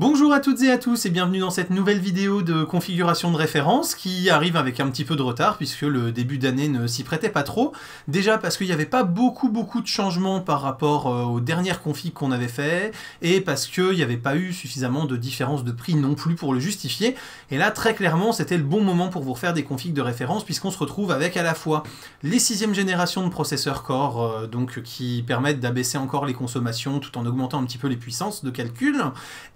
Bonjour à toutes et à tous et bienvenue dans cette nouvelle vidéo de configuration de référence qui arrive avec un petit peu de retard puisque le début d'année ne s'y prêtait pas trop. Déjà parce qu'il n'y avait pas beaucoup de changements par rapport aux dernières configs qu'on avait fait et parce qu'il n'y avait pas eu suffisamment de différence de prix non plus pour le justifier. Et là très clairement c'était le bon moment pour vous refaire des configs de référence puisqu'on se retrouve avec à la fois les 6e génération de processeurs Core donc qui permettent d'abaisser encore les consommations tout en augmentant un petit peu les puissances de calcul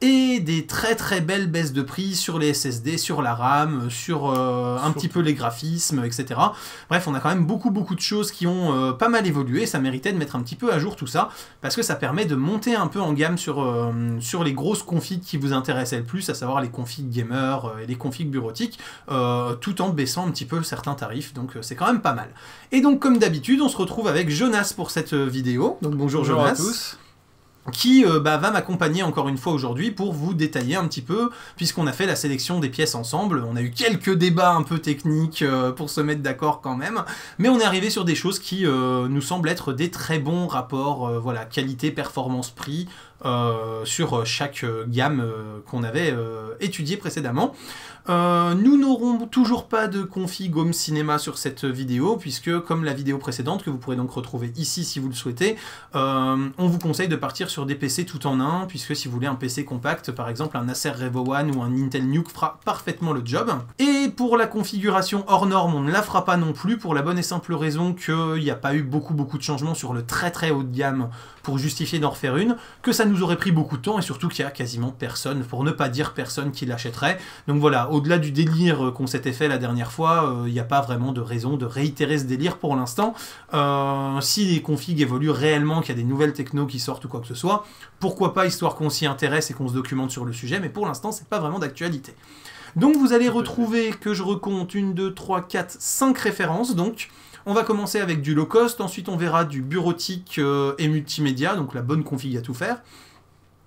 et des très belles baisses de prix sur les SSD, sur la RAM, sur un petit peu les graphismes, etc. Bref, on a quand même beaucoup de choses qui ont pas mal évolué, ça méritait de mettre un petit peu à jour tout ça, parce que ça permet de monter un peu en gamme sur les grosses configs qui vous intéressaient le plus, à savoir les configs gamer et les configs bureautiques, tout en baissant un petit peu certains tarifs, donc c'est quand même pas mal. Et donc comme d'habitude, on se retrouve avec Jonas pour cette vidéo, donc bonjour Jonas. À tous. Qui va m'accompagner encore une fois aujourd'hui pour vous détailler un petit peu, puisqu'on a fait la sélection des pièces ensemble. On a eu quelques débats un peu techniques pour se mettre d'accord quand même, mais on est arrivé sur des choses qui nous semblent être des très bons rapports voilà, qualité, performance, prix, sur chaque gamme qu'on avait étudiée précédemment. Nous n'aurons toujours pas de config Home Cinéma sur cette vidéo, puisque comme la vidéo précédente, que vous pourrez donc retrouver ici si vous le souhaitez, on vous conseille de partir sur des PC tout en un, puisque si vous voulez un PC compact, par exemple un Acer Revo One ou un Intel Nuke fera parfaitement le job. Et pour la configuration hors norme, on ne la fera pas non plus, pour la bonne et simple raison qu'il n'y a pas eu beaucoup de changements sur le très haut de gamme pour justifier d'en refaire une, que ça nous aurait pris beaucoup de temps, et surtout qu'il y a quasiment personne, pour ne pas dire personne, qui l'achèterait. Donc voilà, au-delà du délire qu'on s'était fait la dernière fois, il n'y a pas vraiment de raison de réitérer ce délire pour l'instant. Si les configs évoluent réellement, qu'il y a des nouvelles technos qui sortent ou quoi que ce soit, pourquoi pas, histoire qu'on s'y intéresse et qu'on se documente sur le sujet, mais pour l'instant c'est pas vraiment d'actualité. Donc vous allez retrouver, que je recompte, 1, 2, 3, 4, 5 références, donc on va commencer avec du low cost, ensuite on verra du bureautique et multimédia, donc la bonne config à tout faire.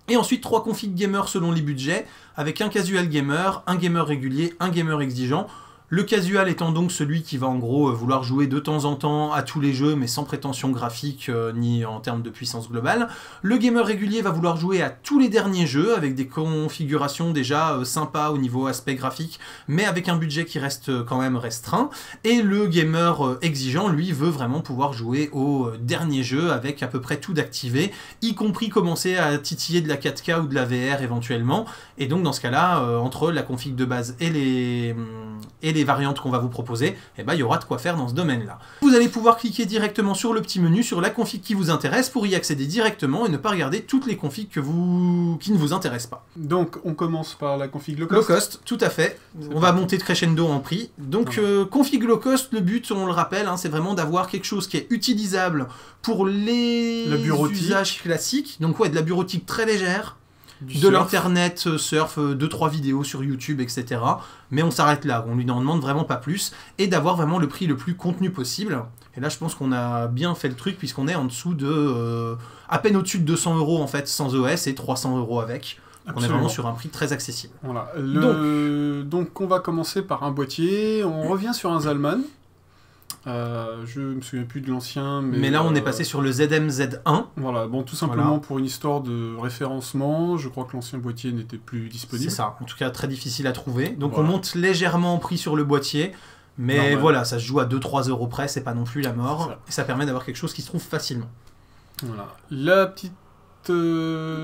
Et ensuite 3 configs gamer selon les budgets, avec un casual gamer, un gamer régulier, un gamer exigeant. Le casual étant donc celui qui va en gros vouloir jouer de temps en temps à tous les jeux, mais sans prétention graphique ni en termes de puissance globale. Le gamer régulier va vouloir jouer à tous les derniers jeux, avec des configurations déjà sympas au niveau aspect graphique, mais avec un budget qui reste quand même restreint. Et le gamer exigeant, lui, veut vraiment pouvoir jouer aux derniers jeux, avec à peu près tout d'activé, y compris commencer à titiller de la 4K ou de la VR éventuellement. Et donc dans ce cas-là, entre la config de base et les variantes qu'on va vous proposer, eh ben, il y aura de quoi faire dans ce domaine-là. Vous allez pouvoir cliquer directement sur le petit menu, sur la config qui vous intéresse, pour y accéder directement et ne pas regarder toutes les configs qui ne vous intéressent pas. Donc, on commence par la config low cost. Low cost, tout à fait. On va monter de crescendo en prix. Donc, config low cost, le but, on le rappelle, hein, c'est vraiment d'avoir quelque chose qui est utilisable pour les usages classiques. Donc, ouais, de la bureautique très légère, de l'internet, surf, 2-3 vidéos sur YouTube, etc. Mais on s'arrête là, on lui en demande vraiment pas plus, et d'avoir vraiment le prix le plus contenu possible. Et là je pense qu'on a bien fait le truc, puisqu'on est en dessous de... à peine au-dessus de 200 € en fait, sans OS, et 300 € avec. Donc on est vraiment sur un prix très accessible. Voilà. Donc on va commencer par un boîtier, on revient sur un Zalman. Je me souviens plus de l'ancien, mais là on est passé sur le ZM-Z1. Voilà, bon, tout simplement pour une histoire de référencement, je crois que l'ancien boîtier n'était plus disponible. C'est ça, en tout cas très difficile à trouver. Donc on monte légèrement en prix sur le boîtier, mais voilà, ça se joue à 2-3 € près, c'est pas non plus la mort, et ça permet d'avoir quelque chose qui se trouve facilement. Voilà. La petite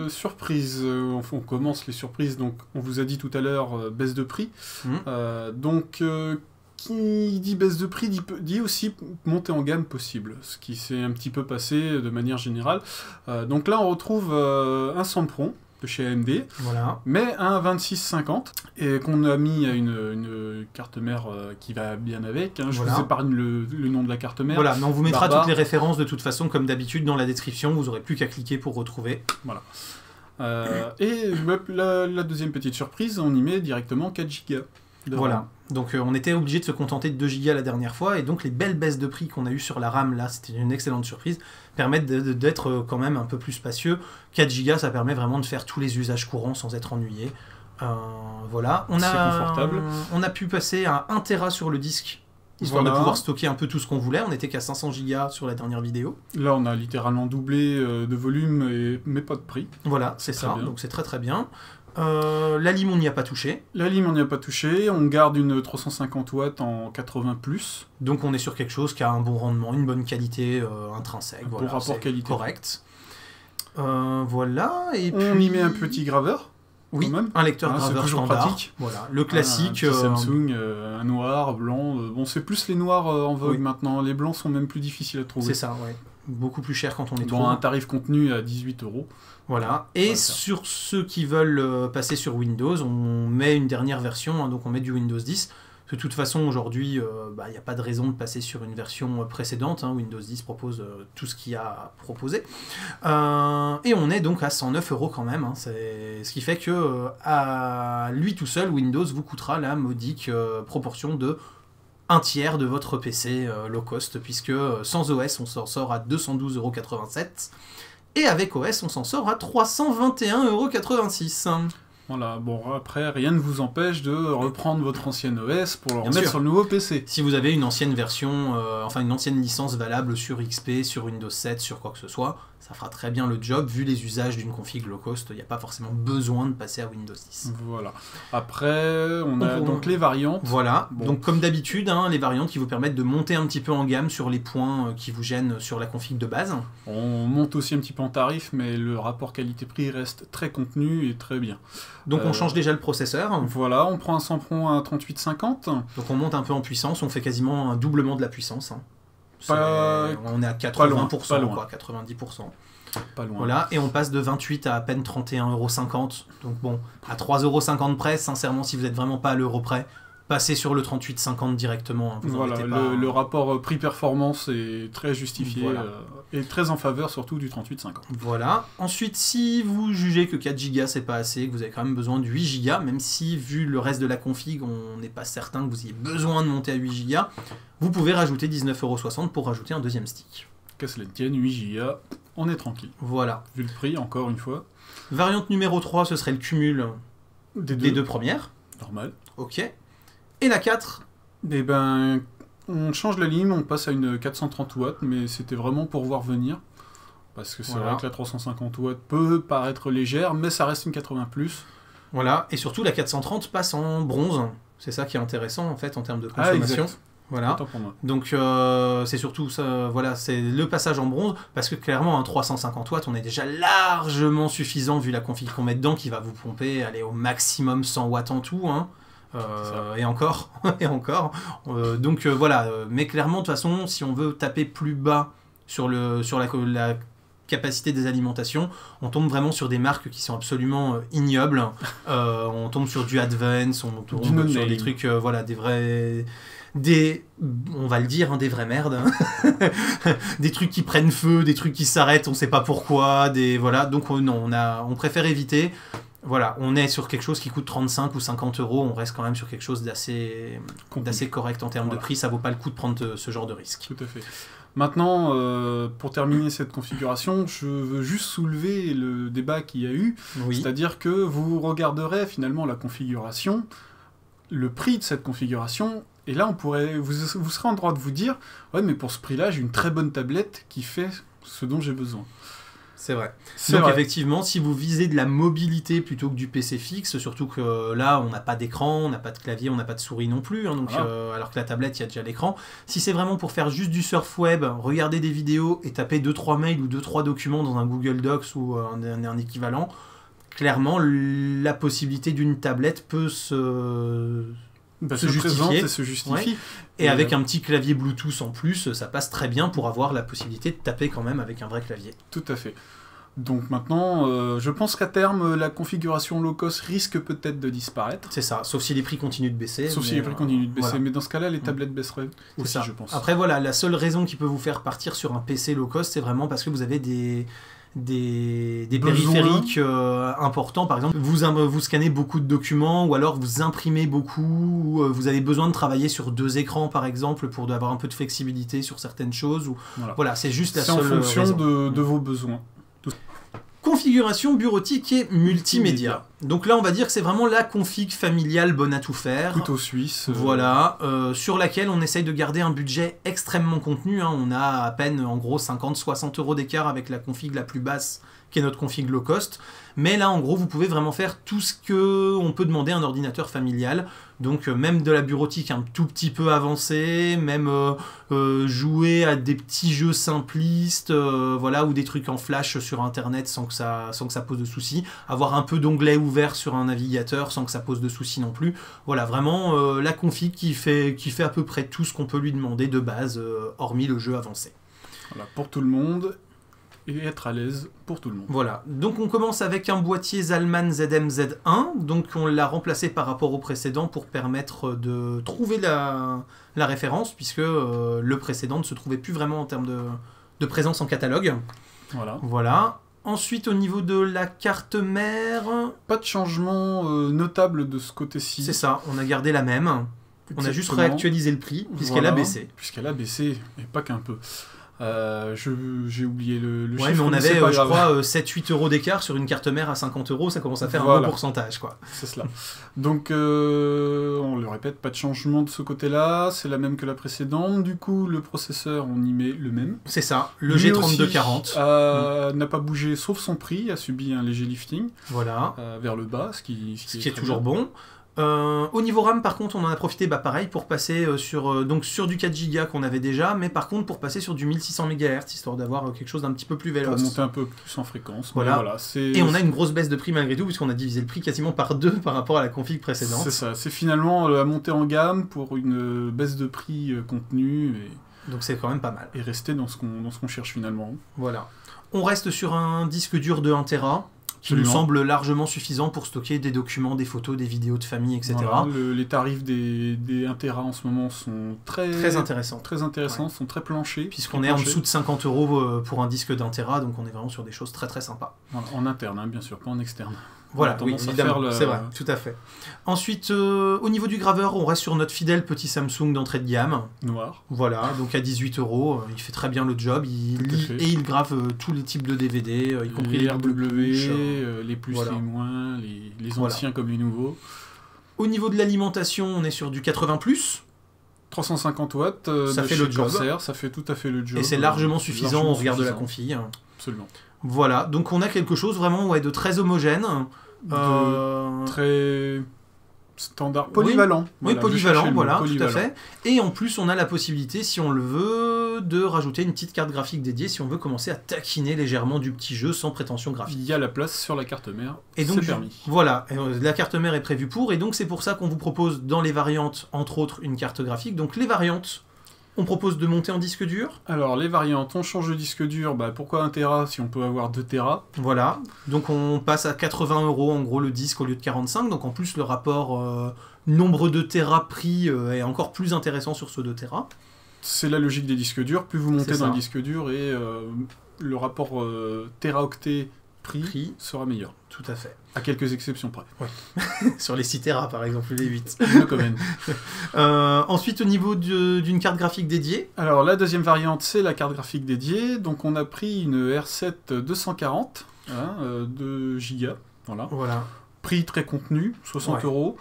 surprise, on commence les surprises, donc on vous a dit tout à l'heure baisse de prix, qui dit baisse de prix dit aussi montée en gamme possible, ce qui s'est un petit peu passé de manière générale. Donc là on retrouve un Sempron de chez AMD, mais un 2650, et qu'on a mis à une carte mère qui va bien avec. Hein. Je vous épargne le nom de la carte mère. Voilà, mais on vous mettra toutes les références de toute façon comme d'habitude dans la description, vous n'aurez plus qu'à cliquer pour retrouver. Voilà. Et la deuxième petite surprise, on y met directement 4 Go. Voilà, donc on était obligé de se contenter de 2 Go la dernière fois, et donc les belles baisses de prix qu'on a eues sur la RAM, là, c'était une excellente surprise, permettent d'être quand même un peu plus spacieux. 4 Go, ça permet vraiment de faire tous les usages courants sans être ennuyé. Voilà, on a pu passer à 1 Tera sur le disque, histoire de pouvoir stocker un peu tout ce qu'on voulait. On n'était qu'à 500 Go sur la dernière vidéo. Là, on a littéralement doublé de volume, mais pas de prix. Voilà, c'est ça, donc c'est très bien. La lime, on n'y a pas touché. La lime, on n'y a pas touché. On garde une 350 watts en 80+. Donc on est sur quelque chose qui a un bon rendement, une bonne qualité intrinsèque. Bon rapport qualité. Correct. Voilà. Et on y met un petit graveur. Oui, un lecteur graveur standard. Pratique. Voilà, le classique. Un Samsung, un noir, blanc. Bon, c'est plus les noirs en vogue maintenant. Les blancs sont même plus difficiles à trouver. C'est ça, ouais. Beaucoup plus cher quand on est dans un tarif contenu à 18 €. Voilà. Et sur ceux qui veulent passer sur Windows, on met une dernière version, donc on met du Windows 10. De toute façon, aujourd'hui, il n'y a pas de raison de passer sur une version précédente. Windows 10 propose tout ce qu'il y a à proposer. Et on est donc à 109 € quand même. Ce qui fait que à lui tout seul, Windows vous coûtera la modique proportion de 1/3 de votre PC low cost, puisque sans OS, on s'en sort à 212,87 €. Et avec OS, on s'en sort à 321,86 €. Voilà, bon, après, rien ne vous empêche de reprendre votre ancienne OS pour le remettre sur le nouveau PC. Si vous avez une ancienne version, une ancienne licence valable sur XP, sur Windows 7, sur quoi que ce soit, ça fera très bien le job. Vu les usages d'une config low cost, il n'y a pas forcément besoin de passer à Windows 10. Voilà. Après, on a donc les variantes. Voilà, donc comme d'habitude, les variantes qui vous permettent de monter un petit peu en gamme sur les points qui vous gênent sur la config de base. On monte aussi un petit peu en tarif, mais le rapport qualité-prix reste très contenu et très bien. Donc on change déjà le processeur. Voilà, on prend un Sempron à 3850. Donc on monte un peu en puissance, on fait quasiment un doublement de la puissance. On est à 80%, quoi, 90%. Pas loin. Voilà, et on passe de 28 à peine 31,50 €. Donc bon, à 3,50 € près, sincèrement, si vous n'êtes vraiment pas à l'euro près, passez sur le 38,50 directement. Voilà, le rapport prix-performance est très justifié et très en faveur surtout du 38,50. Voilà. Ensuite, si vous jugez que 4 Go c'est pas assez, que vous avez quand même besoin de 8 Go, même si vu le reste de la config, on n'est pas certain que vous ayez besoin de monter à 8 Go, vous pouvez rajouter 19,60 € pour rajouter un deuxième stick. Qu'à cela ne tienne, 8 Go, on est tranquille. Voilà. Vu le prix, encore une fois. Variante numéro 3, ce serait le cumul des deux premières. Normal. Ok. Et la 4 ? Eh ben, on change la ligne, on passe à une 430 watts, mais c'était vraiment pour voir venir. Parce que c'est vrai que la 350 watts peut paraître légère, mais ça reste une 80+. Voilà, et surtout la 430 passe en bronze. C'est ça qui est intéressant en fait en termes de consommation. Voilà. Donc c'est surtout ça, voilà, c'est le passage en bronze, parce que clairement un 350 watts, on est déjà largement suffisant vu la config qu'on met dedans, qui va vous pomper, aller au maximum 100 watts en tout. Et encore, donc voilà, mais clairement de toute façon, si on veut taper plus bas sur la capacité des alimentations, on tombe vraiment sur des marques qui sont absolument ignobles. On tombe sur du Advance, on tombe sur des trucs, on va le dire, des vraies merdes, des trucs qui prennent feu, des trucs qui s'arrêtent, on sait pas pourquoi, donc on préfère éviter. Voilà, on est sur quelque chose qui coûte 35 ou 50 €, on reste quand même sur quelque chose d'assez correct en termes de prix, ça vaut pas le coup de prendre ce genre de risque. Tout à fait. Maintenant, pour terminer cette configuration, je veux juste soulever le débat qu'il y a eu, c'est-à-dire que vous regarderez finalement la configuration, le prix de cette configuration, et là vous serez en droit de vous dire « Ouais, mais pour ce prix-là, j'ai une très bonne tablette qui fait ce dont j'ai besoin ». C'est vrai. Donc effectivement, si vous visez de la mobilité plutôt que du PC fixe, surtout que là, on n'a pas d'écran, on n'a pas de clavier, on n'a pas de souris non plus, alors que la tablette, il y a déjà l'écran. Si c'est vraiment pour faire juste du surf web, regarder des vidéos et taper 2-3 mails ou 2-3 documents dans un Google Docs ou un équivalent, clairement, la possibilité d'une tablette peut se justifie. Ouais. Et avec un petit clavier Bluetooth en plus, ça passe très bien pour avoir la possibilité de taper quand même avec un vrai clavier. Tout à fait. Donc maintenant, je pense qu'à terme, la configuration low cost risque peut-être de disparaître. C'est ça, sauf si les prix continuent de baisser. Voilà. Mais dans ce cas-là, les tablettes baisseraient aussi, je pense. Après voilà, la seule raison qui peut vous faire partir sur un PC low cost, c'est vraiment parce que vous avez des périphériques importants. Par exemple, vous scannez beaucoup de documents, ou alors vous imprimez beaucoup, ou vous avez besoin de travailler sur 2 écrans par exemple pour avoir un peu de flexibilité sur certaines choses. Voilà, c'est juste la seule raison. C'est en fonction de vos besoins. Configuration bureautique et multimédia. Donc là, on va dire que c'est vraiment la config familiale bonne à tout faire. Couteau suisse. Voilà, sur laquelle on essaye de garder un budget extrêmement contenu. Hein. On a à peine, en gros, 50-60 € d'écart avec la config la plus basse, qui est notre config low cost. Mais là, en gros, vous pouvez vraiment faire tout ce qu'on peut demander à un ordinateur familial. Donc, même de la bureautique un tout petit peu avancée, même jouer à des petits jeux simplistes, voilà, ou des trucs en flash sur Internet sans que ça pose de soucis. Avoir un peu d'onglets ouverts sur un navigateur sans que ça pose de soucis non plus. Voilà, vraiment la config qui fait à peu près tout ce qu'on peut lui demander de base, hormis le jeu avancé. Voilà, pour tout le monde. Et être à l'aise pour tout le monde. Voilà, donc on commence avec un boîtier Zalman ZM-Z1, donc on l'a remplacé par rapport au précédent pour permettre de trouver la référence, puisque le précédent ne se trouvait plus vraiment en termes de présence en catalogue. Voilà. Ensuite, au niveau de la carte mère... Pas de changement notable de ce côté-ci. C'est ça, on a gardé la même. Exactement. On a juste réactualisé le prix, puisqu'elle a baissé. Puisqu'elle a baissé, et pas qu'un peu. J'ai oublié le chiffre. Ouais, mais on avait, je crois, 7-8 € d'écart sur une carte mère à 50 €, ça commence à faire un bon pourcentage, quoi. C'est cela. Donc, on le répète, pas de changement de ce côté-là, c'est la même que la précédente. Du coup, le processeur, on y met le même. C'est ça, le G3240. N'a pas bougé, sauf son prix, a subi un léger lifting. Voilà. Vers le bas, ce qui est toujours bon. Au niveau RAM, par contre, on en a profité, pareil, pour passer sur du 4 Go qu'on avait déjà, mais par contre pour passer sur du 1600 MHz, histoire d'avoir quelque chose d'un petit peu plus véloce. Pour monter un peu plus en fréquence. Voilà. Et on a une grosse baisse de prix malgré tout, puisqu'on a divisé le prix quasiment par 2 par rapport à la config précédente. C'est ça, c'est finalement la montée en gamme pour une baisse de prix contenue. Donc c'est quand même pas mal. Et rester dans ce qu'on cherche finalement. Voilà. On reste sur un disque dur de 1 Tera. Qui nous semble largement suffisant pour stocker des documents, des photos, des vidéos de famille, etc. Voilà, les tarifs des 1 Tera en ce moment sont très intéressants, sont très planchés. Puisqu'on est en dessous de 50 € pour un disque d'1 Tera, donc on est vraiment sur des choses très très sympas. Voilà, en interne, bien sûr, pas en externe. Voilà, oui, évidemment, c'est vrai, tout à fait. Ensuite, au niveau du graveur, on reste sur notre fidèle petit Samsung d'entrée de gamme. Noir. Voilà, donc à 18 €, il fait très bien le job, il lit et il grave tous les types de DVD, y compris les RW, les plus, les moins, les anciens comme les nouveaux. Au niveau de l'alimentation, on est sur du 80+. 350 watts, ça fait le job. Corsair, ça fait tout à fait le job. Et c'est largement suffisant au regard de la config. Absolument. Voilà, donc on a quelque chose vraiment de très homogène. Très standard, polyvalent. Oui, polyvalent, voilà, tout à fait. Et en plus, on a la possibilité, si on le veut, de rajouter une petite carte graphique dédiée si on veut commencer à taquiner légèrement du petit jeu sans prétention graphique. Il y a la place sur la carte mère, et donc, c'est permis. Voilà, la carte mère est prévue pour, et donc c'est pour ça qu'on vous propose dans les variantes, entre autres, une carte graphique. Donc les variantes... On propose de monter en disque dur. Alors, les variantes, on change de disque dur. Pourquoi 1 Tera si on peut avoir 2 Tera? Voilà. Donc, on passe à 80 € en gros le disque au lieu de 45. Donc, en plus, le rapport nombre de Tera prix est encore plus intéressant sur ce 2 Tera. C'est la logique des disques durs. Plus vous montez dans le disque dur et le rapport Teraoctet prix sera meilleur. Tout à fait. À quelques exceptions près. Ouais. Sur les 6 Tera par exemple, les 8. Quand même. Ensuite, au niveau d'une carte graphique dédiée. Alors, la deuxième variante, c'est la carte graphique dédiée. Donc, on a pris une R7 240, 2 Go. Voilà. Prix très contenu, 60 €.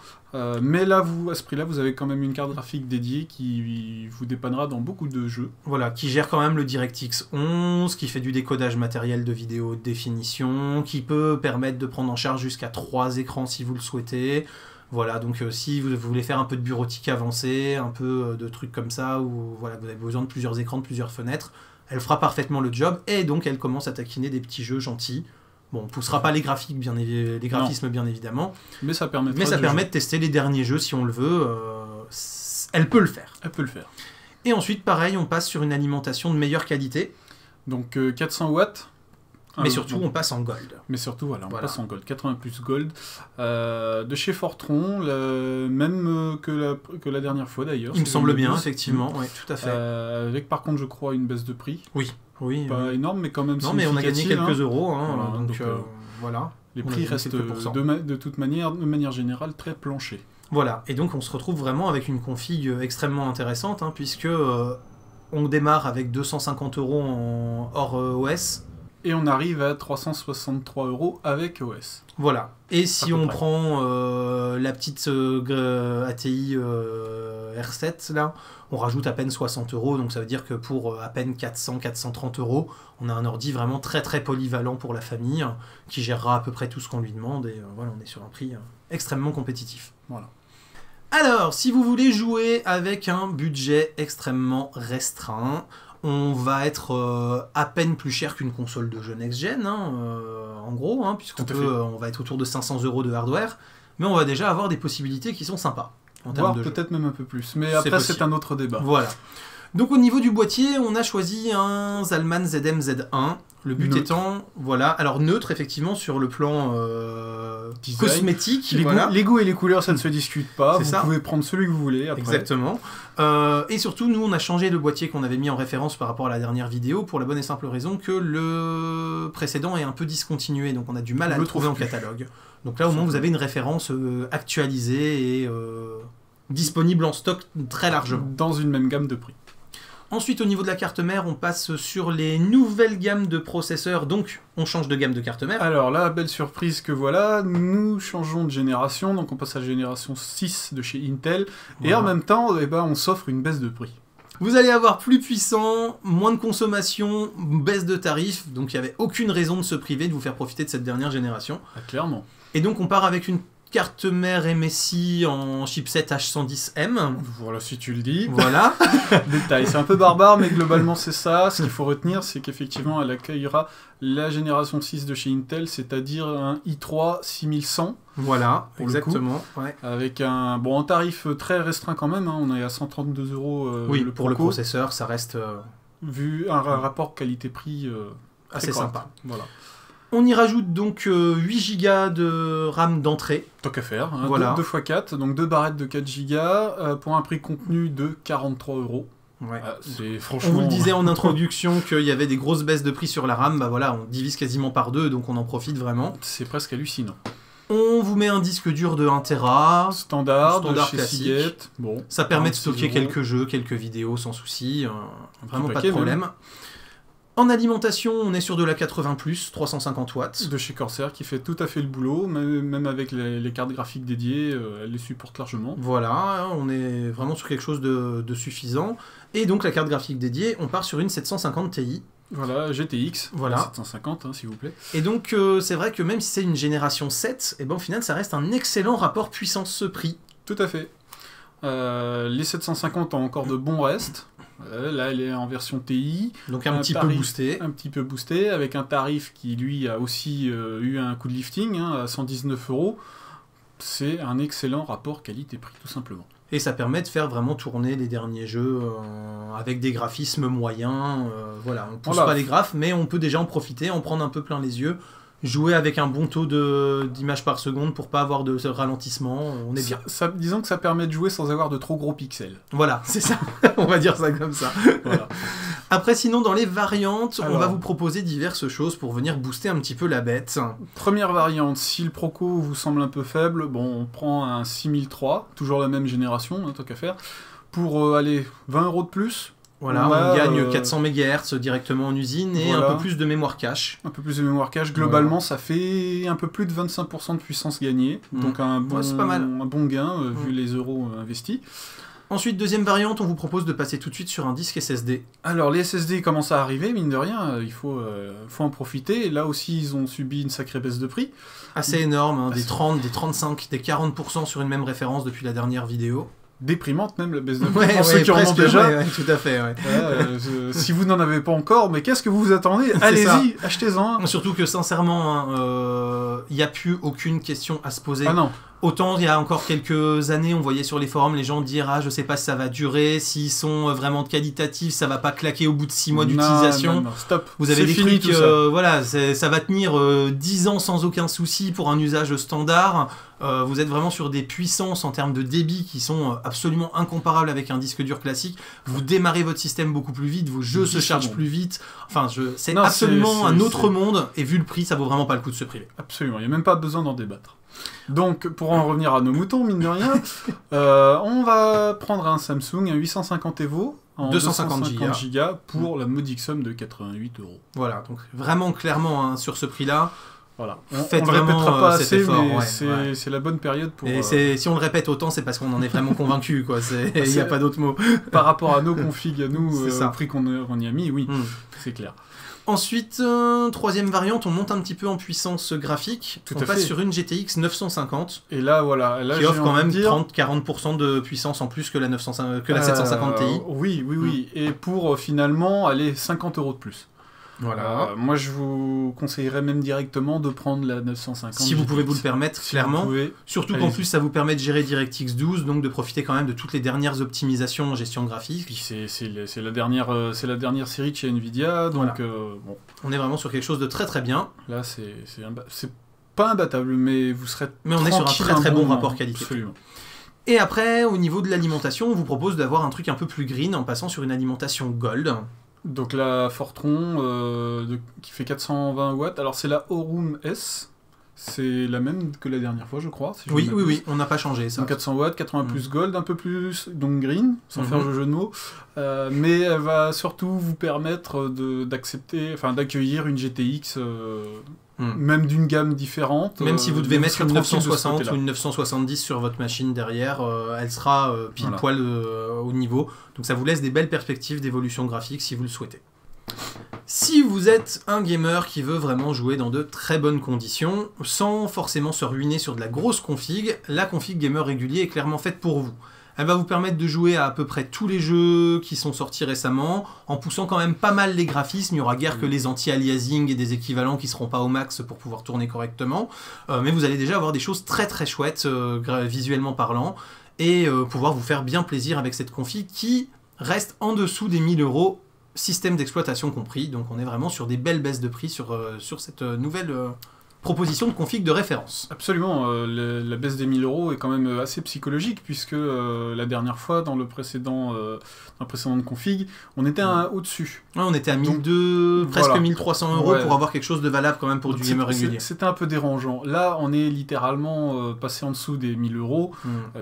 Mais là, à ce prix-là, vous avez quand même une carte graphique dédiée qui vous dépannera dans beaucoup de jeux. Voilà, qui gère quand même le DirectX 11, qui fait du décodage matériel de vidéo haute définition, qui peut permettre de prendre en charge jusqu'à 3 écrans si vous le souhaitez. Voilà, donc si vous voulez faire un peu de bureautique avancée, un peu de trucs comme ça, ou voilà, vous avez besoin de plusieurs écrans, de plusieurs fenêtres, elle fera parfaitement le job, et donc elle commence à taquiner des petits jeux gentils. Bon, on ne poussera pas les graphismes bien évidemment, mais ça permet de tester les derniers jeux si on le veut. Elle peut le faire. Et ensuite, pareil, on passe sur une alimentation de meilleure qualité. Donc 400 watts. Mais surtout, on passe en gold. On passe en gold. 80 plus gold. De chez Fortron, même que la dernière fois d'ailleurs. Il me semble bien, effectivement. Oui, tout à fait. Avec par contre, je crois, une baisse de prix. Oui, pas énorme, mais quand même significative. Non, mais on a gagné quelques euros. Voilà. Les prix restent de toute manière, de manière générale, très planchés. Voilà, et donc on se retrouve vraiment avec une config extrêmement intéressante, puisque on démarre avec 250 € hors OS. et on arrive à 363 € avec OS. Voilà. Et si on prend la petite ATI R7, là, on rajoute à peine 60 €, donc ça veut dire que pour à peine 400-430 €, on a un ordi vraiment très très polyvalent pour la famille, qui gérera à peu près tout ce qu'on lui demande, et voilà, on est sur un prix extrêmement compétitif. Voilà. Alors, si vous voulez jouer avec un budget extrêmement restreint, on va être à peine plus cher qu'une console de jeu next-gen, en gros, on va être autour de 500 € de hardware, mais on va déjà avoir des possibilités qui sont sympas. Voire peut-être même un peu plus, mais après c'est un autre débat. Voilà. Donc au niveau du boîtier, on a choisi un Zalman ZM-Z1. Le but étant, voilà, alors neutre effectivement sur le plan cosmétique. Les goûts et les couleurs, ça ne se discute pas. Vous pouvez prendre celui que vous voulez après. Exactement. Et surtout, nous, on a changé le boîtier qu'on avait mis en référence par rapport à la dernière vidéo pour la bonne et simple raison que le précédent est un peu discontinué, donc on a du mal à le trouver en catalogue. Donc là, au moins, vous avez une référence actualisée et disponible en stock très largement. Dans une même gamme de prix. Ensuite, au niveau de la carte mère, on passe sur les nouvelles gammes de processeurs, donc on change de gamme de carte mère. Alors là, belle surprise que voilà, nous changeons de génération, donc on passe à la génération 6 de chez Intel, et en même temps, on s'offre une baisse de prix. Vous allez avoir plus puissant, moins de consommation, baisse de tarif, donc il n'y avait aucune raison de se priver de vous faire profiter de cette dernière génération. Ah, clairement. Et donc on part avec une carte mère MSI en chipset H110M. Voilà, si tu le dis. Voilà. Détail, c'est un peu barbare, mais globalement c'est ça. Ce qu'il faut retenir, c'est qu'effectivement, elle accueillera la génération 6 de chez Intel, c'est-à-dire un i3 6100. Voilà, exactement. Ouais. Avec un tarif très restreint quand même, on est à 132 €. Oui, pour le processeur, ça reste... Vu un rapport qualité-prix assez sympa. Voilà. On y rajoute donc 8 Go de RAM d'entrée. Tant qu'à faire, voilà. 2 x 4, donc 2 barrettes de 4 Go pour un prix contenu de 43 €. Ouais. C'est franchement... On vous le disait en introduction qu'il y avait des grosses baisses de prix sur la RAM, bah voilà, on divise quasiment par 2, donc on en profite vraiment. C'est presque hallucinant. On vous met un disque dur de 1 Tera. Standard chez classique. Seagate. Bon, ça permet de stocker quelques jeux, quelques vidéos sans souci, vraiment pas de problème. Même. En alimentation, on est sur de la 80+, 350 watts. De chez Corsair, qui fait tout à fait le boulot, même avec les cartes graphiques dédiées, elle les supporte largement. Voilà, on est vraiment sur quelque chose de suffisant. Et donc la carte graphique dédiée, on part sur une 750 Ti. Voilà, GTX, voilà. 750 s'il vous plaît. Et donc c'est vrai que même si c'est une génération 7, et ben, au final ça reste un excellent rapport puissance-prix. Tout à fait. Les 750 ont encore de bons restes. Là, elle est en version TI. Donc un petit peu boosté. Un petit peu boosté, avec un tarif qui, lui, a aussi eu un coup de lifting, à 119 €. C'est un excellent rapport qualité-prix, tout simplement. Et ça permet de faire vraiment tourner les derniers jeux avec des graphismes moyens. Voilà, on ne pousse pas les graphes, mais on peut déjà en profiter, en prendre un peu plein les yeux. Jouer avec un bon taux d'images par seconde pour pas avoir de ralentissement, on est bien. Disons que ça permet de jouer sans avoir de trop gros pixels. Voilà, c'est ça. On va dire ça comme ça. Voilà. Après, sinon, dans les variantes, on va vous proposer diverses choses pour venir booster un petit peu la bête. Première variante, si le Proco vous semble un peu faible, on prend un 6003, toujours la même génération, tant qu'à faire, pour aller 20 € de plus. Voilà, on gagne 400 MHz directement en usine et un peu plus de mémoire cache. Un peu plus de mémoire cache. Globalement, ça fait un peu plus de 25% de puissance gagnée. Donc c'est pas mal. Un bon gain vu les euros investis. Ensuite, deuxième variante, on vous propose de passer tout de suite sur un disque SSD. Alors, les SSD commencent à arriver, mine de rien, il faut en profiter. Et là aussi, ils ont subi une sacrée baisse de prix. Assez énorme, des 30, des 35, des 40% sur une même référence depuis la dernière vidéo. Déprimante même la baisse de prix pour ceux qui en ont déjà. Ouais, tout à fait. Ouais. Si vous n'en avez pas encore, mais qu'est-ce que vous vous attendez? Allez-y, achetez-en. Surtout que sincèrement, il n'y a plus aucune question à se poser. Ah non. Autant il y a encore quelques années, on voyait sur les forums les gens dire je sais pas si ça va durer, s'ils sont vraiment qualitatifs, ça va pas claquer au bout de 6 mois d'utilisation. Non, stop. Vous avez des trucs, voilà, ça va tenir 10 ans sans aucun souci pour un usage standard. Vous êtes vraiment sur des puissances en termes de débit qui sont absolument incomparables avec un disque dur classique. Vous démarrez votre système beaucoup plus vite, vos jeux se chargent plus vite. Enfin, c'est absolument un autre monde, et vu le prix, ça vaut vraiment pas le coup de se priver. Absolument, il n'y a même pas besoin d'en débattre. Donc, pour en revenir à nos moutons, mine de rien, on va prendre un Samsung, un 850 Evo, en 250 Go pour la modique somme de 88 €. Voilà, donc vraiment clairement hein, sur ce prix-là. Voilà. On le répétera pas assez, effort, mais c'est la bonne période pour... Et si on le répète autant, c'est parce qu'on en est vraiment convaincu, quoi. Il n'y a pas d'autre mot. Par rapport à nos configs, à nous, au prix qu'on y a mis, oui, c'est clair. Ensuite, troisième variante, on monte un petit peu en puissance graphique. On passe sur une GTX 950. Et là, voilà. Qui offre quand même 30-40% de puissance en plus que la 750 Ti. Oui. Et pour finalement aller 50 € de plus. Voilà. Moi, je vous conseillerais même directement de prendre la 950. Si vous pouvez vous le permettre, clairement. Surtout qu'en plus, ça vous permet de gérer DirectX 12, donc de profiter quand même de toutes les dernières optimisations en gestion graphique. Puis c'est la dernière série de chez Nvidia, donc bon. On est vraiment sur quelque chose de très très bien. Là, c'est pas imbattable, mais vous serez. Mais on est sur un très très bon rapport qualité. Absolument. Et après, au niveau de l'alimentation, on vous propose d'avoir un truc un peu plus green en passant sur une alimentation Gold. Donc la Fortron qui fait 420 watts. Alors c'est la Aurum S. C'est la même que la dernière fois, je crois. Si oui, on n'a pas changé ça. Donc 400 watts, 80 plus gold, un peu plus donc green, sans faire le jeu de mots. Mais elle va surtout vous permettre d'accueillir une GTX même d'une gamme différente. Même si vous devez mettre une 960 ou une 970 sur votre machine derrière, elle sera pile poil au niveau. Donc ça vous laisse des belles perspectives d'évolution graphique si vous le souhaitez. Si vous êtes un gamer qui veut vraiment jouer dans de très bonnes conditions, sans forcément se ruiner sur de la grosse config, la config gamer régulier est clairement faite pour vous. Elle va vous permettre de jouer à peu près tous les jeux qui sont sortis récemment, en poussant quand même pas mal les graphismes. Il n'y aura guère que les anti-aliasing et des équivalents qui ne seront pas au max pour pouvoir tourner correctement. Mais vous allez déjà avoir des choses très très chouettes, visuellement parlant, et pouvoir vous faire bien plaisir avec cette config qui reste en dessous des 1000 €, système d'exploitation compris. Donc on est vraiment sur des belles baisses de prix sur cette nouvelle... proposition de config de référence. Absolument, la baisse des 1000 € est quand même assez psychologique, puisque la dernière fois, dans le précédent config, on était au-dessus. Ouais, on était à 1200, presque 1300 € pour avoir quelque chose de valable quand même pour du gamer régulier. C'était un peu dérangeant. Là, on est littéralement passé en dessous des 1000 €.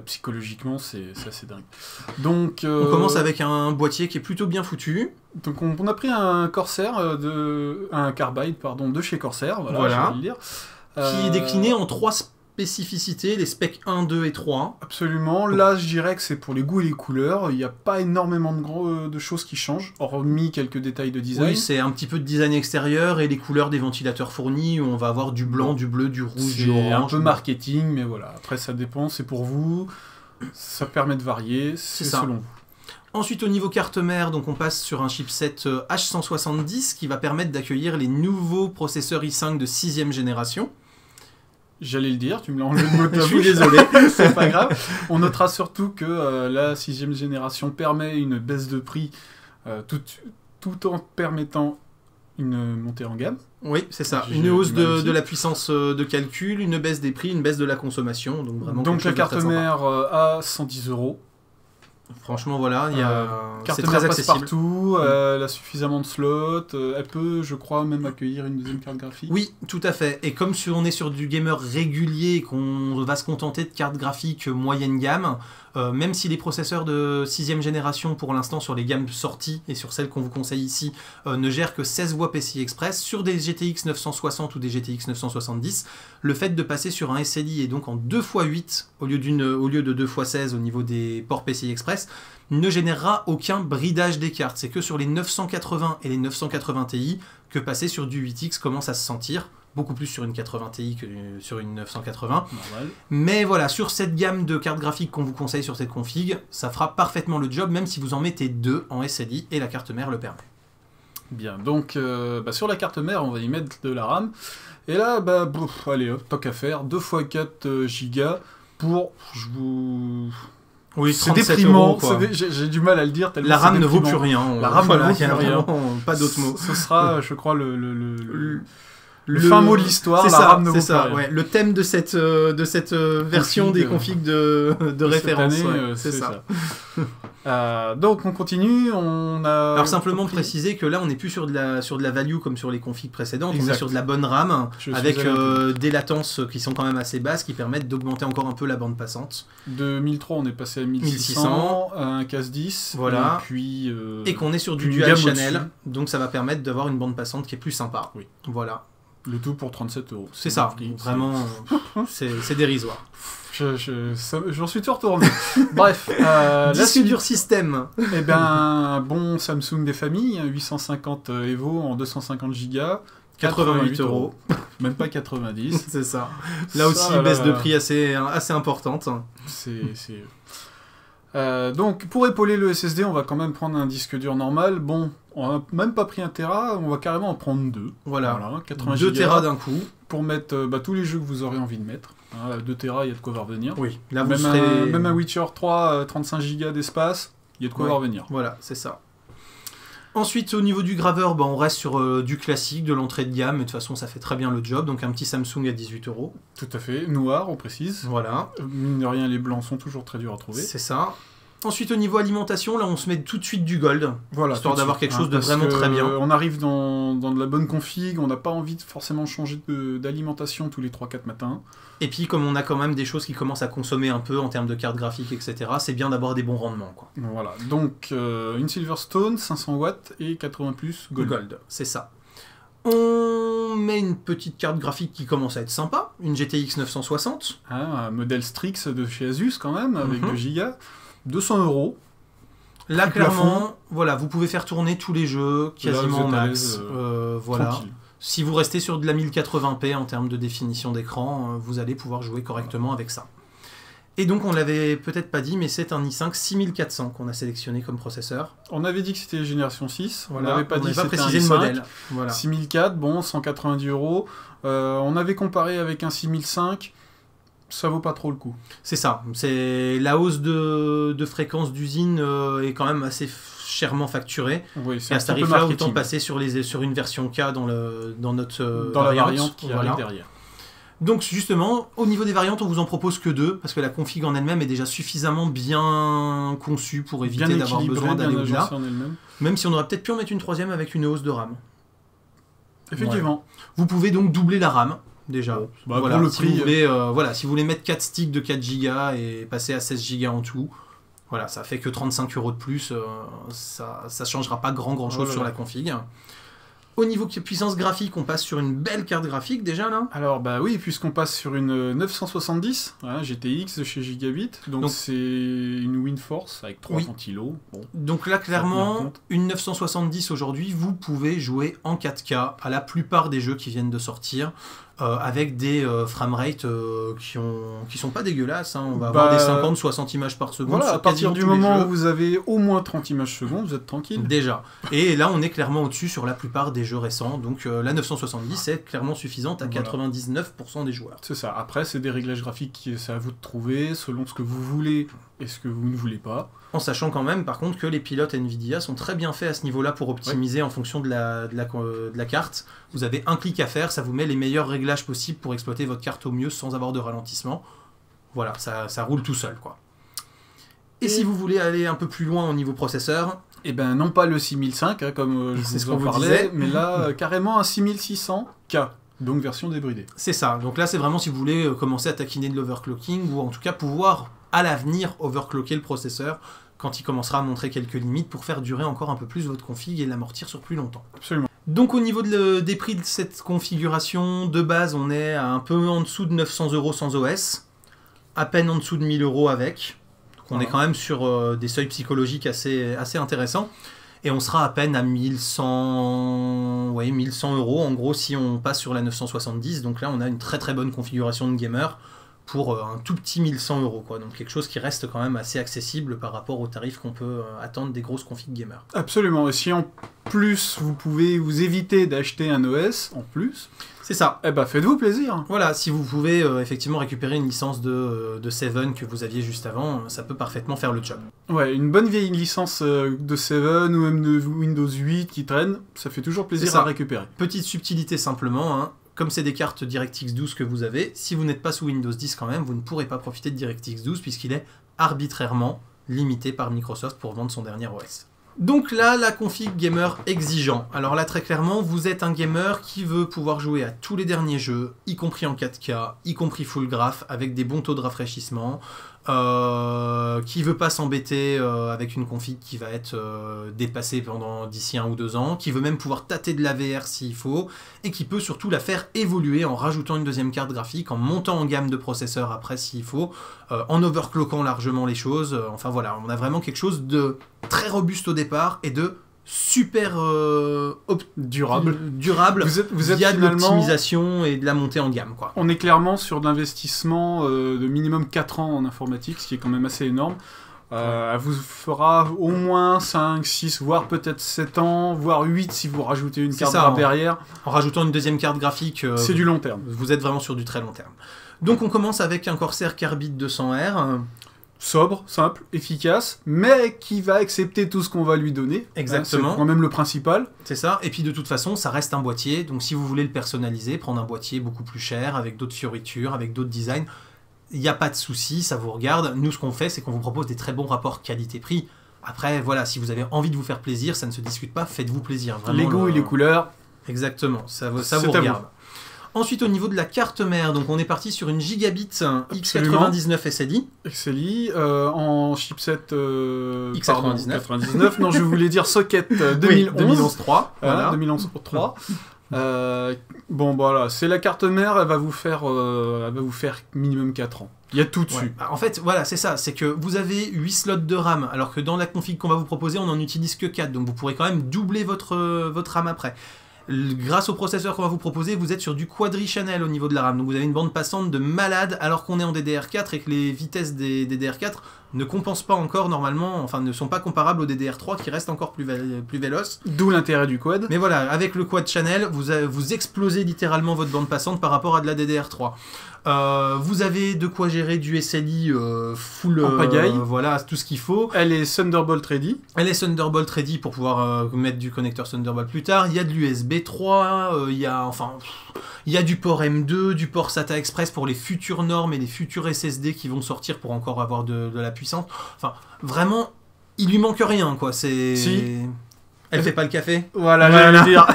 Psychologiquement, c'est assez dingue. Donc, on commence avec un boîtier qui est plutôt bien foutu. Donc on a pris un Corsair, un Carbide de chez Corsair, voilà. Je vais le dire. Qui est décliné en 3 spécificités, les specs 1, 2 et 3. Absolument, là je dirais que c'est pour les goûts et les couleurs, il n'y a pas énormément de choses qui changent, hormis quelques détails de design. Oui, c'est un petit peu de design extérieur et les couleurs des ventilateurs fournis, où on va avoir du blanc, du bleu, du rouge, du orange. C'est un peu marketing, mais voilà, après ça dépend, c'est pour vous, ça permet de varier, c'est selon vous. Ensuite, au niveau carte mère, donc on passe sur un chipset H170 qui va permettre d'accueillir les nouveaux processeurs i5 de 6ème génération. J'allais le dire, tu me l'as enlevé de mot. Je suis désolé, c'est pas grave. On notera surtout que la 6ème génération permet une baisse de prix tout en permettant une montée en gamme. Oui, c'est ça. Une hausse de la puissance de calcul, une baisse des prix, une baisse de la consommation. Donc, vraiment la carte mère à 110 €. Franchement, voilà, c'est très accessible partout, elle a suffisamment de slots, elle peut, je crois, même accueillir une deuxième carte graphique. Oui, tout à fait. Et comme on est sur du gamer régulier et qu'on va se contenter de cartes graphiques moyenne gamme, même si les processeurs de 6ème génération, pour l'instant, sur les gammes sorties et sur celles qu'on vous conseille ici, ne gèrent que 16 voies PCI Express, sur des GTX 960 ou des GTX 970, le fait de passer sur un SLI et donc en 2x8 au lieu de 2x16 au niveau des ports PCI Express, ne générera aucun bridage des cartes. C'est que sur les 980 et les 980 Ti que passer sur du 8X commence à se sentir. Beaucoup plus sur une 80 Ti que sur une 980. Normal. Mais voilà, sur cette gamme de cartes graphiques qu'on vous conseille sur cette config, ça fera parfaitement le job, même si vous en mettez 2 en SLI et la carte mère le permet. Bien, donc sur la carte mère, on va y mettre de la RAM. Et là, allez hop, tant qu'à faire, 2 x 4 Go pour... Oui, c'est déprimant, j'ai du mal à le dire. La RAM ne vaut plus rien. La RAM ne vaut plus rien. Pas d'autre mot. Ce sera, je crois, le Le fin mot de l'histoire, la RAM ne vaut pas rien. Ouais. Le thème de cette version des configs de référence. C'est ça. Donc on continue, Alors simplement préciser que là on n'est plus sur de la value comme sur les configs précédentes, on est sur de la bonne RAM avec des latences qui sont quand même assez basses qui permettent d'augmenter encore un peu la bande passante. De 1003 on est passé à 1600, à un CAS 10, voilà. Et qu'on est sur du dual channel, donc ça va permettre d'avoir une bande passante qui est plus sympa. Oui. Voilà. Le tout pour 37 €. C'est ça, vraiment, c'est dérisoire. J'en suis tout retourné. Bref. Disque dur système. Eh ben, bon Samsung des familles, 850 Evo en 250 Go. 88 €. Même pas 90. C'est ça. Là aussi, baisse de prix assez importante. Donc, pour épauler le SSD, on va quand même prendre un disque dur normal. Bon, on n'a même pas pris 1 Tera, on va carrément en prendre 2. Voilà 80 2 Tera d'un coup. Pour mettre tous les jeux que vous aurez envie de mettre. 2 Tera, il y a de quoi revenir. Oui, là vous même un Witcher 3, 35 Go d'espace, il y a de quoi revenir. Voilà, c'est ça. Ensuite, au niveau du graveur, on reste sur du classique, de l'entrée de gamme, mais de toute façon, ça fait très bien le job. Donc un petit Samsung à 18 €. Tout à fait, noir, on précise. Voilà. Mine de rien, les blancs sont toujours très durs à trouver. C'est ça. Ensuite, au niveau alimentation, là, on se met tout de suite du gold, voilà, histoire d'avoir quelque chose de vraiment très bien. On arrive dans de la bonne config, on n'a pas envie de forcément changer d'alimentation tous les 3-4 matins. Et puis, comme on a quand même des choses qui commencent à consommer un peu en termes de carte graphique, etc., c'est bien d'avoir des bons rendements, quoi. Voilà, donc une Silverstone, 500 watts et 80 plus gold. C'est ça. On met une petite carte graphique qui commence à être sympa, une GTX 960. Un modèle Strix de chez Asus quand même, avec 2 Go. 200 €. Là, clairement, voilà, vous pouvez faire tourner tous les jeux quasiment max. Voilà. Tranquille. Si vous restez sur de la 1080p en termes de définition d'écran, vous allez pouvoir jouer correctement avec ça. Et donc, on l'avait peut-être pas dit, mais c'est un i5 6400 qu'on a sélectionné comme processeur. On avait dit que c'était génération 6, voilà. On n'avait pas dit que c'était précisé un i5. Le modèle. Voilà. 6004, bon, 190 €. On avait comparé avec un 6005. Ça vaut pas trop le coup. C'est ça. C'est la hausse de fréquence d'usine est quand même assez chèrement facturée. Oui, et à ce tarif-là, autant passer sur une version K dans notre la variante qui arrive derrière. Donc justement, au niveau des variantes, on vous en propose que 2, parce que la config en elle-même est déjà suffisamment bien conçue pour éviter d'avoir besoin d'aller au-delà. Même si on aurait peut-être pu en mettre une 3e avec une hausse de RAM. Effectivement. Ouais. Vous pouvez donc doubler la RAM. Déjà, voilà, pour le si prix, si vous voulez mettre 4 sticks de 4 Go et passer à 16 Go en tout, voilà, ça fait que 35 € de plus, ça changera pas grand chose sur la config. Au niveau puissance graphique, on passe sur une belle carte graphique déjà là. Alors bah oui, puisqu'on passe sur une 970 GTX de chez Gigabit, donc c'est une WindForce avec 3 ventilos. Bon, donc là clairement, une 970 aujourd'hui, vous pouvez jouer en 4K à la plupart des jeux qui viennent de sortir. Avec des framerate qui sont pas dégueulasses, hein. On va avoir des 50-60 images par seconde. Voilà, à partir du moment où vous avez au moins 30 images secondes, vous êtes tranquille. Déjà. Et là, on est clairement au-dessus sur la plupart des jeux récents. Donc la 970 est clairement suffisante à 99% des joueurs. C'est ça. Après, c'est des réglages graphiques, c'est à vous de trouver selon ce que vous voulez et ce que vous ne voulez pas. En sachant quand même, par contre, que les pilotes NVIDIA sont très bien faits à ce niveau-là pour optimiser en fonction de la carte. Vous avez un clic à faire, ça vous met les meilleurs réglages possibles pour exploiter votre carte au mieux sans avoir de ralentissement. Voilà, ça roule tout seul, quoi. Et si vous voulez aller un peu plus loin au niveau processeur... Eh ben non pas le 6005, comme je vous en parlais, mais là, carrément un 6600K. Donc version débridée. C'est ça. Donc là, c'est vraiment si vous voulez commencer à taquiner de l'overclocking, ou en tout cas pouvoir... à l'avenir overclocker le processeur quand il commencera à montrer quelques limites pour faire durer encore un peu plus votre config et l'amortir sur plus longtemps. Absolument. Donc au niveau des prix de cette configuration, de base on est à un peu en dessous de 900 € sans OS, à peine en dessous de 1000 € avec. Donc on est quand même sur des seuils psychologiques assez intéressants. Et on sera à peine à 1100 € en gros si on passe sur la 970. Donc là on a une très bonne configuration de gamer pour un tout petit 1100 €, quoi. Donc quelque chose qui reste quand même assez accessible par rapport aux tarifs qu'on peut attendre des grosses configs gamers. Absolument, et si en plus vous pouvez vous éviter d'acheter un OS en plus, c'est ça. Eh ben faites-vous plaisir. Voilà, si vous pouvez effectivement récupérer une licence de Seven que vous aviez juste avant, ça peut parfaitement faire le job. Ouais, une bonne vieille licence de Seven ou même de Windows 8 qui traîne, ça fait toujours plaisir à récupérer. Petite subtilité simplement, hein. comme c'est des cartes DirectX 12 que vous avez, si vous n'êtes pas sous Windows 10 quand même, vous ne pourrez pas profiter de DirectX 12 puisqu'il est arbitrairement limité par Microsoft pour vendre son dernier OS. Donc là, la config gamer exigeant. Alors là, très clairement, vous êtes un gamer qui veut pouvoir jouer à tous les derniers jeux, y compris en 4K, y compris full graph, avec des bons taux de rafraîchissement, qui veut pas s'embêter avec une config qui va être dépassée d'ici 1 ou 2 ans, qui veut même pouvoir tâter de la VR s'il faut, et qui peut surtout la faire évoluer en rajoutant une deuxième carte graphique, en montant en gamme de processeurs après s'il faut, en overclockant largement les choses. Enfin voilà, on a vraiment quelque chose de très robuste au départ et de super durable. Vous êtes via de l'optimisation et de la montée en gamme, quoi. On est clairement sur de l'investissement de minimum 4 ans en informatique, ce qui est quand même assez énorme. Elle vous fera au moins 5, 6, voire peut-être 7 ans, voire 8 si vous rajoutez une carte graphique derrière. En rajoutant une deuxième carte graphique, c'est du long terme. Vous êtes vraiment sur du très long terme. Donc on commence avec un Corsair Carbide 200R. Sobre, simple, efficace, mais qui va accepter tout ce qu'on va lui donner. Exactement. C'est quand même le principal. C'est ça. Et puis de toute façon, ça reste un boîtier. Donc si vous voulez le personnaliser, prendre un boîtier beaucoup plus cher, avec d'autres fioritures, avec d'autres designs, il n'y a pas de souci, ça vous regarde. Nous, ce qu'on fait, c'est qu'on vous propose des très bons rapports qualité-prix. Après, voilà, si vous avez envie de vous faire plaisir, ça ne se discute pas, faites-vous plaisir. Les goûts et les couleurs. Exactement, ça vous regarde. Ensuite, au niveau de la carte mère, donc on est parti sur une Gigabit X99 SLI. SLI en chipset X99. 99. Non, je voulais dire socket 2011-3. Voilà, 2011-3. Bon, voilà, c'est la carte mère, elle va vous faire minimum 4 ans. Il y a tout dessus. Ouais. En fait, voilà, c'est ça. C'est que vous avez 8 slots de RAM, alors que dans la config qu'on va vous proposer, on n'en utilise que 4. Donc vous pourrez quand même doubler votre RAM après. Grâce au processeur qu'on va vous proposer, vous êtes sur du quadri-channel au niveau de la RAM. Donc vous avez une bande passante de malade alors qu'on est en DDR4 et que les vitesses des DDR4 ne compensent pas encore normalement, enfin ne sont pas comparables au DDR3 qui reste encore plus véloce. D'où l'intérêt du quad. Mais voilà, avec le quad channel, vous explosez littéralement votre bande passante par rapport à de la DDR3. Vous avez de quoi gérer du SLI full en pagaille. Voilà, tout ce qu'il faut. Elle est Thunderbolt ready. Elle est Thunderbolt ready pour pouvoir mettre du connecteur Thunderbolt plus tard. Il y a de l'USB 3, il y a du port M2, du port SATA Express pour les futures normes et les futurs SSD qui vont sortir pour encore avoir de la puissance. Enfin, vraiment, il lui manque rien, quoi. Si. Elle fait pas le café. Voilà. J'allais dire.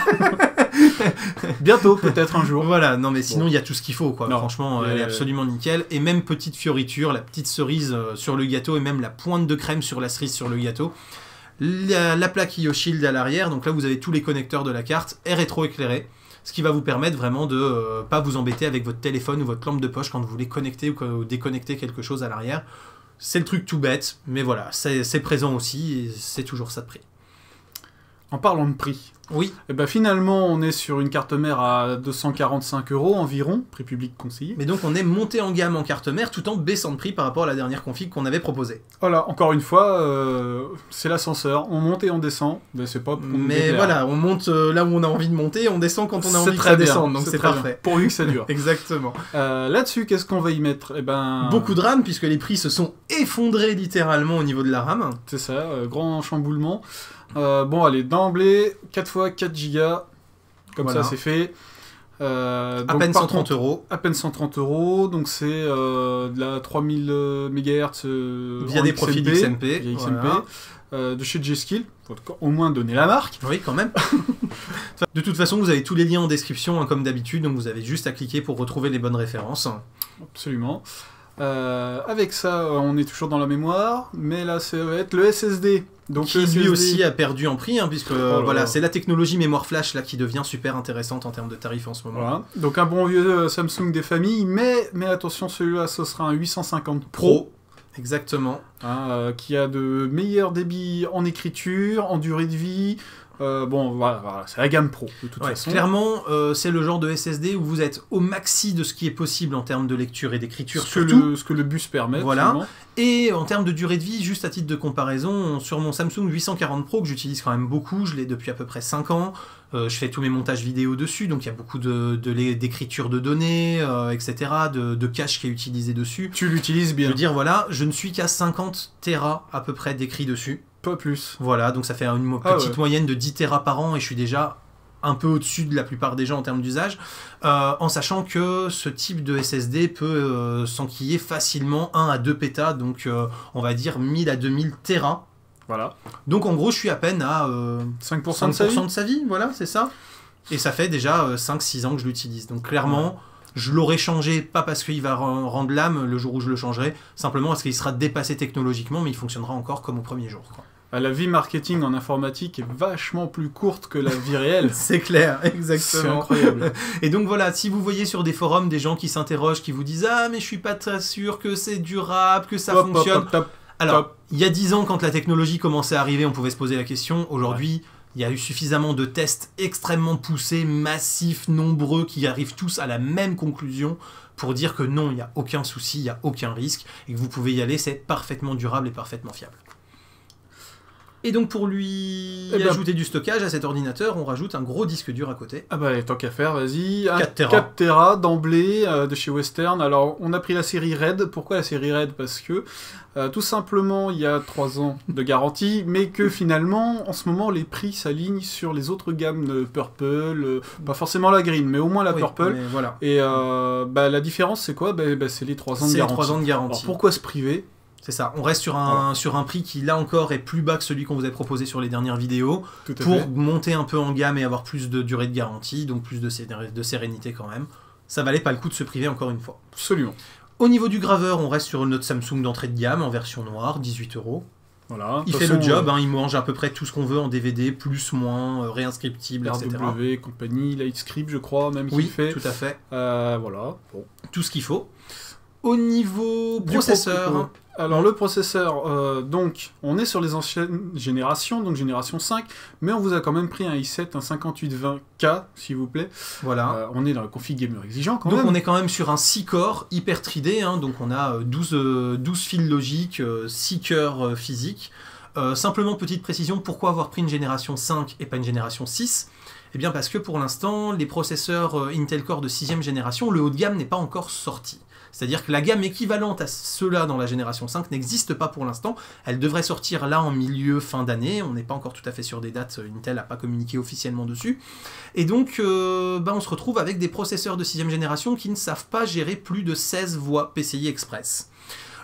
Bientôt, peut-être un jour. Voilà, non mais sinon il y a tout ce qu'il faut, quoi. Non, franchement, elle est absolument nickel. Et même petite fioriture, la petite cerise sur le gâteau et même la pointe de crème sur la cerise sur le gâteau. La plaque IO-Shield à l'arrière, donc là vous avez tous les connecteurs de la carte, est rétroéclairé. Ce qui va vous permettre vraiment de pas vous embêter avec votre téléphone ou votre lampe de poche quand vous voulez connecter ou déconnecter quelque chose à l'arrière. C'est le truc tout bête, mais voilà, c'est présent aussi et c'est toujours ça de prix. En parlant de prix, oui. Et ben finalement, on est sur une carte mère à 245 € environ, prix public conseillé. Mais donc on est monté en gamme en carte mère tout en baissant de prix par rapport à la dernière config qu'on avait proposée. Voilà, encore une fois, c'est l'ascenseur, on monte et on descend. Ben, c'est pas mais voilà, on monte là où on a envie de monter, on descend quand on a envie que ça descende, donc c'est parfait. Bien. Pourvu que ça dure. Exactement. Là-dessus, qu'est-ce qu'on va y mettre? Beaucoup de RAM, puisque les prix se sont effondrés littéralement au niveau de la RAM. C'est ça, grand chamboulement. Bon, allez, d'emblée, 4 x 4 Go, comme ça c'est fait. À peine 130 €. À peine 130 €, donc c'est de la 3000 MHz via des profils XMP. Via XMP. De chez G-Skill, faut au moins donner la marque. Oui, quand même. De toute façon, vous avez tous les liens en description, hein, comme d'habitude, donc vous avez juste à cliquer pour retrouver les bonnes références. Absolument. Avec ça, on est toujours dans la mémoire, mais là, ça va être le SSD. Donc qui lui aussi a perdu en prix, hein, puisque voilà, c'est la technologie mémoire flash là qui devient super intéressante en termes de tarifs en ce moment. Voilà. Donc un bon vieux Samsung des familles, mais attention, celui-là, ce sera un 850 Pro. Exactement. Qui a de meilleurs débits en écriture, en durée de vie. Bon, voilà, c'est la gamme pro, de toute façon. Clairement, c'est le genre de SSD où vous êtes au maxi de ce qui est possible en termes de lecture et d'écriture, ce que le bus permet. Voilà. Finalement. Et en termes de durée de vie, juste à titre de comparaison, sur mon Samsung 840 Pro, que j'utilise quand même beaucoup, je l'ai depuis à peu près 5 ans, je fais tous mes montages vidéo dessus, donc il y a beaucoup d'écriture de données, etc., de cache qui est utilisé dessus. Tu l'utilises bien. Je veux dire, voilà, je ne suis qu'à 50 Tera à peu près d'écrit dessus. Pas plus. Voilà, donc ça fait une petite moyenne de 10 Tera par an et je suis déjà un peu au-dessus de la plupart des gens en termes d'usage, en sachant que ce type de SSD peut s'enquiller facilement 1 à 2 pétas, donc on va dire 1000 à 2000 Tera. Voilà. Donc en gros, je suis à peine à 5% de sa vie, voilà, c'est ça. Et ça fait déjà 5-6 ans que je l'utilise. Donc clairement, je l'aurais changé, pas parce qu'il va rendre l'âme le jour où je le changerai, simplement parce qu'il sera dépassé technologiquement, mais il fonctionnera encore comme au premier jour, quoi. La vie marketing en informatique est vachement plus courte que la vie réelle. C'est clair, exactement. C'est incroyable. Et donc voilà, si vous voyez sur des forums des gens qui s'interrogent, qui vous disent « Ah, mais je suis pas très sûr que c'est durable, que ça fonctionne ». Alors, il y a 10 ans, quand la technologie commençait à arriver, on pouvait se poser la question. Aujourd'hui, il y a eu suffisamment de tests extrêmement poussés, massifs, nombreux, qui arrivent tous à la même conclusion pour dire que non, il n'y a aucun souci, il n'y a aucun risque, et que vous pouvez y aller, c'est parfaitement durable et parfaitement fiable. Et donc pour lui ajouter du stockage à cet ordinateur, on rajoute un gros disque dur à côté. Ah bah tant qu'à faire, vas-y. 4 Tera. 4 Tera d'emblée de chez Western. Alors on a pris la série Red. Pourquoi la série Red? Parce que tout simplement il y a 3 ans de garantie, mais que finalement en ce moment les prix s'alignent sur les autres gammes de Purple, pas forcément la Green, mais au moins la Purple. Voilà. Et la différence c'est quoi? C'est les 3 ans de garantie. C'est les 3 ans de garantie. Alors pourquoi se priver? C'est ça, on reste sur un prix qui là encore est plus bas que celui qu'on vous a proposé sur les dernières vidéos, pour monter un peu en gamme et avoir plus de durée de garantie, donc plus de sérénité quand même. Ça valait pas le coup de se priver encore une fois. Absolument. Au niveau du graveur, on reste sur notre Samsung d'entrée de gamme en version noire, 18 €. Voilà, il fait le job, il mange à peu près tout ce qu'on veut en DVD, plus, moins, réinscriptible, etc. RW, compagnie, Lightscript je crois, même oui, qu'il fait. Tout à fait. Voilà. Bon. Tout ce qu'il faut. Au niveau processeur... Alors le processeur, donc on est sur les anciennes générations, donc génération 5, mais on vous a quand même pris un i7, un 5820K s'il vous plaît. Voilà. On est dans la config gamer exigeant quand même. Donc on est quand même sur un 6 corps hyper tridé, donc on a 12 fils logiques, 6 cœurs physiques. Simplement petite précision, pourquoi avoir pris une génération 5 et pas une génération 6 ? Eh bien parce que pour l'instant, les processeurs Intel Core de 6ème génération, le haut de gamme n'est pas encore sorti. C'est-à-dire que la gamme équivalente à ceux-là dans la génération 5 n'existe pas pour l'instant. Elle devrait sortir là en fin d'année. On n'est pas encore tout à fait sur des dates. Intel n'a pas communiqué officiellement dessus. Et donc, on se retrouve avec des processeurs de 6ème génération qui ne savent pas gérer plus de 16 voies PCI Express.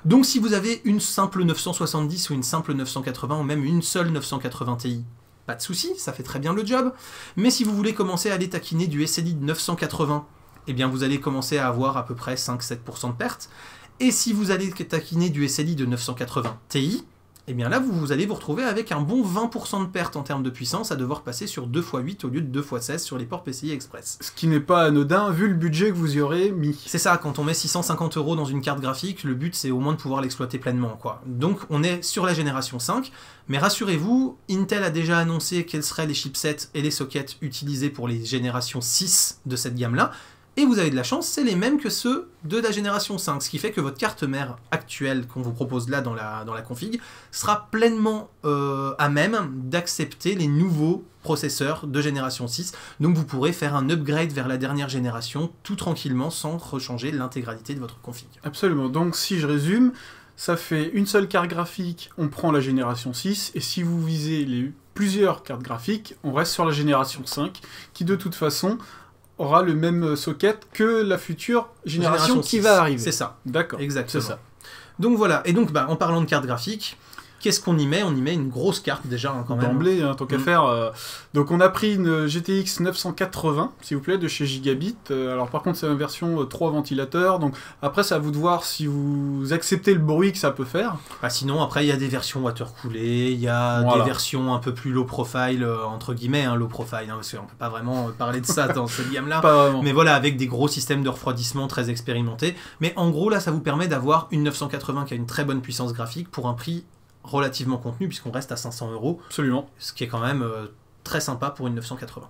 Donc si vous avez une simple 970 ou une simple 980 ou même une seule 980 Ti, pas de souci, ça fait très bien le job. Mais si vous voulez commencer à aller taquiner du SLI de 980, eh bien vous allez commencer à avoir à peu près 5-7% de perte. Et si vous allez taquiner du SLI de 980 Ti, eh bien là vous allez vous retrouver avec un bon 20% de perte en termes de puissance à devoir passer sur 2x8 au lieu de 2x16 sur les ports PCI Express. Ce qui n'est pas anodin vu le budget que vous y aurez mis. C'est ça, quand on met 650 € dans une carte graphique, le but c'est au moins de pouvoir l'exploiter pleinement, quoi. Donc on est sur la génération 5, mais rassurez-vous, Intel a déjà annoncé quels seraient les chipsets et les sockets utilisés pour les générations 6 de cette gamme-là. Et vous avez de la chance, c'est les mêmes que ceux de la génération 5, ce qui fait que votre carte mère actuelle qu'on vous propose là dans la config sera pleinement à même d'accepter les nouveaux processeurs de génération 6. Donc vous pourrez faire un upgrade vers la dernière génération tout tranquillement sans rechanger l'intégralité de votre config. Absolument, donc si je résume, ça fait une seule carte graphique, on prend la génération 6, et si vous visez plusieurs cartes graphiques, on reste sur la génération 5, qui de toute façon aura le même socket que la future génération qui va arriver. C'est ça. D'accord. Exactement. C'est ça. Donc voilà. Et donc, en parlant de carte graphique, qu'est-ce qu'on y met? On y met une grosse carte déjà, quand même. D'emblée, tant qu'à faire. Donc on a pris une GTX 980, s'il vous plaît, de chez Gigabit. Alors par contre, c'est une version 3 ventilateurs. Donc après, c'est à vous de voir si vous acceptez le bruit que ça peut faire. Sinon, après, il y a des versions water-coolées, il y a des versions un peu plus low profile, entre guillemets, low profile, parce qu'on peut pas vraiment parler de ça dans cette gamme-là. Mais voilà, avec des gros systèmes de refroidissement très expérimentés. Mais en gros, là, ça vous permet d'avoir une 980 qui a une très bonne puissance graphique pour un prix relativement contenu, puisqu'on reste à 500 €. Absolument. Ce qui est quand même très sympa pour une 980.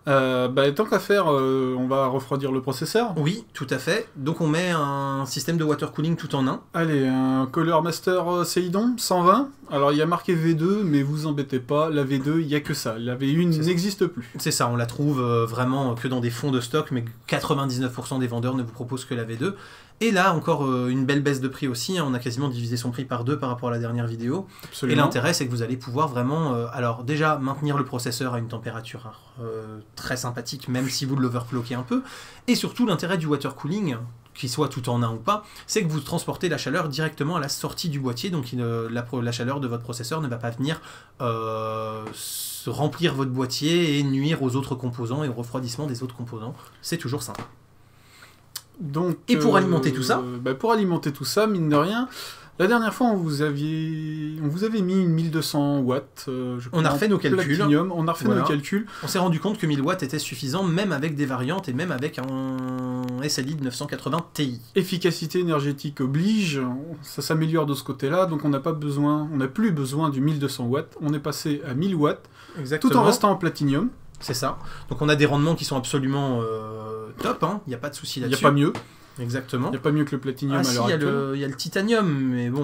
Voilà. Tant qu'à faire, on va refroidir le processeur. Oui, tout à fait. Donc on met un système de water cooling tout en un. Allez, un Color Master Seidon 120. Alors il y a marqué V2, mais vous embêtez pas, la V2, il n'y a que ça. La V1 n'existe plus. C'est ça, on la trouve vraiment que dans des fonds de stock, mais 99% des vendeurs ne vous proposent que la V2. Et là, encore une belle baisse de prix aussi, hein. On a quasiment divisé son prix par 2 par rapport à la dernière vidéo. Absolument. Et l'intérêt, c'est que vous allez pouvoir vraiment, alors déjà, maintenir le processeur à une température très sympathique, même si vous l'overclockez un peu. Et surtout, l'intérêt du water cooling, qu'il soit tout en un ou pas, c'est que vous transportez la chaleur directement à la sortie du boîtier, donc la chaleur de votre processeur ne va pas venir remplir votre boîtier et nuire aux autres composants et au refroidissement des autres composants. C'est toujours sympa. Donc, et pour alimenter tout ça pour alimenter tout ça, mine de rien, la dernière fois on vous avait mis une 1200 watts. On a refait nos calculs. On a refait nos calculs. On s'est rendu compte que 1000 watts était suffisant, même avec des variantes et même avec un SLI de 980 Ti. Efficacité énergétique oblige, ça s'améliore de ce côté-là, donc on n'a plus besoin du 1200 watts. On est passé à 1000 watts, tout en restant en platinium. C'est ça. Donc on a des rendements qui sont absolument top, hein. Il n'y a pas de souci là-dessus. Il n'y a pas mieux. Exactement. Il n'y a pas mieux que le platinium à l'heure actuelle. Il y a le titanium, mais bon,